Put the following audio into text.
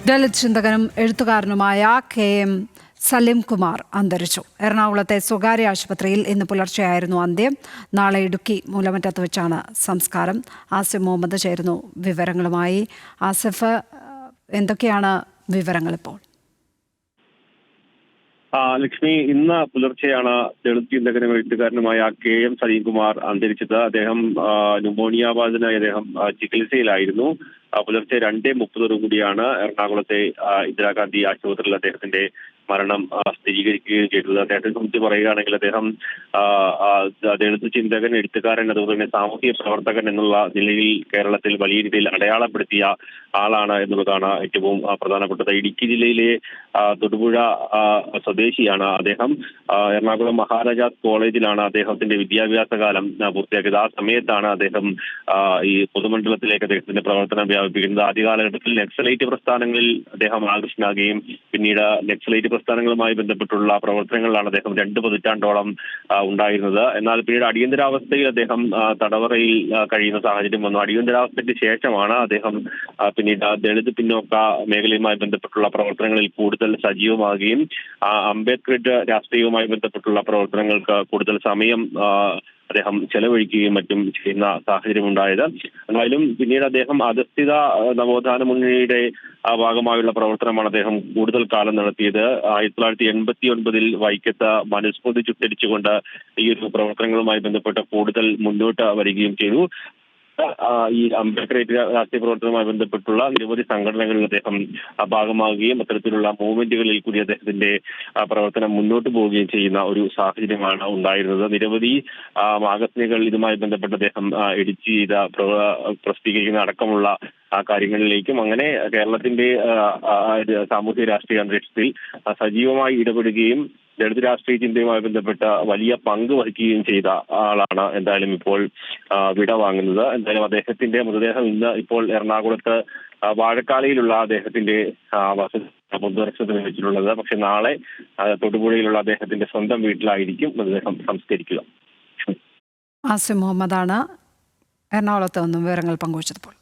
Dalit ചിന്തകനും എഴുത്തുകാരനുമായ KM Salim Kumar അന്തരിച്ചു. എറണാകുളത്തെ സ്വകാര്യ ആശുപത്രിയിൽ ഇന്ന് പുലർച്ചെയായിരുന്നു അന്ത്യം. നാളെ ഇടുക്കി മൂലമറ്റത്ത് വെച്ചാണ് സംസ്കാരം. ആസിഫ് മുഹമ്മദ് ചേരുന്നു വിവരങ്ങളുമായി. ആസിഫ്, എന്തൊക്കെയാണ് വിവരങ്ങൾ ഇപ്പോൾ? ലക്ഷ്മി, ഇന്ന് പുലർച്ചെയാണ് ദളിത് ചിന്തകനും എഴുത്തുകാരനുമായ KM സലീം കുമാർ അന്തരിച്ചത്. അദ്ദേഹം ന്യൂമോണിയ ബാധിതനായി അദ്ദേഹം ചികിത്സയിലായിരുന്നു. പുലർച്ചെ 2:30 കൂടിയാണ് എറണാകുളത്തെ ഇന്ദിരാഗാന്ധി ആശുപത്രിയിൽ അദ്ദേഹത്തിന്റെ മരണം സ്ഥിരീകരിക്കുകയും ചെയ്തത്. അദ്ദേഹത്തെ സംബന്ധിച്ച് പറയുകയാണെങ്കിൽ അദ്ദേഹം ദളിത് ചിന്തകൻ, എഴുത്തുകാരൻ, അതുപോലെ തന്നെ സാമൂഹിക പ്രവർത്തകൻ എന്നുള്ള നിലയിൽ കേരളത്തിൽ വലിയ രീതിയിൽ അടയാളപ്പെടുത്തിയ ആളാണ് എന്നുള്ളതാണ് ഏറ്റവും പ്രധാനപ്പെട്ടത്. ഇടുക്കി ജില്ലയിലെ തൊടുപുഴ സ്വദേശിയാണ് അദ്ദേഹം. എറണാകുളം മഹാരാജാസ് കോളേജിലാണ് അദ്ദേഹത്തിന്റെ വിദ്യാഭ്യാസ കാലം പൂർത്തിയാക്കിയത്. ആ സമയത്താണ് അദ്ദേഹം ഈ പൊതുമണ്ഡലത്തിലേക്ക് അദ്ദേഹത്തിന്റെ പ്രവർത്തനം വ്യാപിപ്പിക്കുന്നത്. ആദ്യകാലഘട്ടത്തിൽ നക്സലൈറ്റ് പ്രസ്ഥാനങ്ങളിൽ അദ്ദേഹം ആകൃഷ്ടനാകുകയും പിന്നീട് നക്സലൈറ്റ് പ്രസ്ഥാനങ്ങളുമായി ബന്ധപ്പെട്ടുള്ള പ്രവർത്തനങ്ങളിലാണ് അദ്ദേഹം 2 പതിറ്റാണ്ടോളം ഉണ്ടായിരുന്നത്. എന്നാൽ പിന്നീട് അടിയന്തരാവസ്ഥയിൽ അദ്ദേഹം തടവറയിൽ കഴിയുന്ന സാഹചര്യം വന്നു. അടിയന്തരാവസ്ഥയ്ക്ക് ശേഷമാണ് അദ്ദേഹം പിന്നീട് ദളിത് പിന്നോക്ക മേഖലയുമായി ബന്ധപ്പെട്ടുള്ള പ്രവർത്തനങ്ങളിൽ കൂടുതൽ സജീവമാകുകയും അംബേദ്കർ രാഷ്ട്രീയവുമായി ബന്ധപ്പെട്ടുള്ള പ്രവർത്തനങ്ങൾക്ക് കൂടുതൽ സമയം അദ്ദേഹം ചെലവഴിക്കുകയും മറ്റും ചെയ്യുന്ന സാഹചര്യം ഉണ്ടായത്. എന്നാലും പിന്നീട് അദ്ദേഹം അധസ്ഥിത നവോത്ഥാന മുന്നണിയുടെ ഭാഗമായുള്ള പ്രവർത്തനമാണ് അദ്ദേഹം കൂടുതൽ കാലം നടത്തിയത്. 1989 വൈക്കത്ത് മനുസ്മൃതി ചുട്ടരിച്ചുകൊണ്ട് ഈ ഒരു പ്രവർത്തനങ്ങളുമായി ബന്ധപ്പെട്ട് കൂടുതൽ മുന്നോട്ട് വരികയും ചെയ്തു. ഈ അംബേദ്കർ രാഷ്ട്രീയ പ്രവർത്തനവുമായി ബന്ധപ്പെട്ടുള്ള നിരവധി സംഘടനകളിൽ അദ്ദേഹം ഭാഗമാകുകയും അത്തരത്തിലുള്ള മൂവ്മെന്റുകളിൽ കൂടി അദ്ദേഹത്തിന്റെ പ്രവർത്തനം മുന്നോട്ട് പോവുകയും ചെയ്യുന്ന ഒരു സാഹചര്യമാണ് ഉണ്ടായിരുന്നത്. നിരവധി മാഗസിനുകൾ ഇതുമായി ബന്ധപ്പെട്ട് അദ്ദേഹം എഡിറ്റ് ചെയ്ത പ്രസിദ്ധീകരിക്കുന്ന അടക്കമുള്ള കാര്യങ്ങളിലേക്കും അങ്ങനെ കേരളത്തിന്റെ സാമൂഹ്യ രാഷ്ട്രീയ അന്തരീക്ഷത്തിൽ സജീവമായി ഇടപെടുകയും ദളിത് രാഷ്ട്രീയ ചിന്തയുമായി ബന്ധപ്പെട്ട വലിയ പങ്ക് വഹിക്കുകയും ചെയ്ത ആളാണ് എന്തായാലും ഇപ്പോൾ വിട വാങ്ങുന്നത്. എന്തായാലും അദ്ദേഹത്തിന്റെ മൃതദേഹം ഇന്ന് ഇപ്പോൾ എറണാകുളത്ത് വാഴക്കാലയിലുള്ള അദ്ദേഹത്തിന്റെ പൊതുദർശനത്തിന് വെച്ചിട്ടുള്ളത്. പക്ഷെ നാളെ തൊടുപുഴയിലുള്ള അദ്ദേഹത്തിന്റെ സ്വന്തം വീട്ടിലായിരിക്കും മൃതദേഹം സംസ്കരിക്കുക. ആസിഫ് മുഹമ്മദാണ് എറണാകുളത്ത് നിന്നും വിവരങ്ങൾ പങ്കുവച്ചപ്പോൾ.